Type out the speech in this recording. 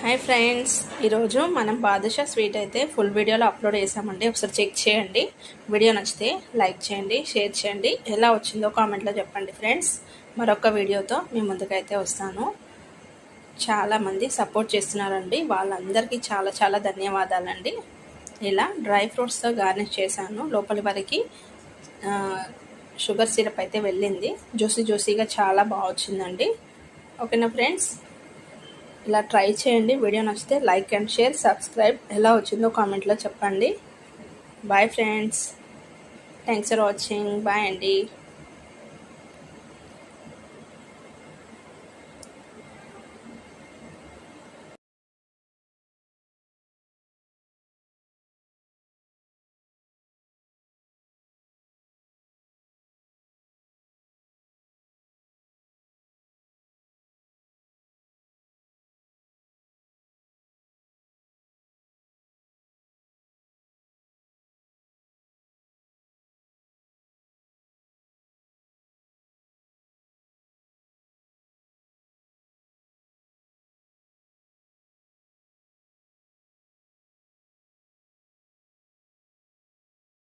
Hi friends, ఈరోజు మనం badusha sweet అయితే ఫుల్ వీడియోలో అప్లోడ్ చేసామండి. ఒకసారి చెక్ చేయండి. వీడియో నచ్చితే లైక్ చేయండి, షేర్ చేయండి. ఎలా వచ్చిందో కామెంట్లో చెప్పండి ఫ్రెండ్స్. మరొక వీడియోతో మీ ముందుకైతే వస్తాను. చాలామంది సపోర్ట్ చేస్తున్నారండి, వాళ్ళందరికీ చాలా చాలా ధన్యవాదాలండి. ఇలా డ్రై ఫ్రూట్స్తో గార్నిష్ చేశాను. లోపలి వరకు షుగర్ సిరప్ అయితే వెళ్ళింది. జ్యూసీగా చాలా బాగా వచ్చిందండి. ఓకేనా ఫ్రెండ్స్, ఇలా ట్రై చేయండి. వీడియో నచ్చితే లైక్ అండ్ షేర్, సబ్స్క్రైబ్. ఎలా వచ్చిందో కామెంట్లో చెప్పండి. Bye friends, thanks for watching. Bye అండి.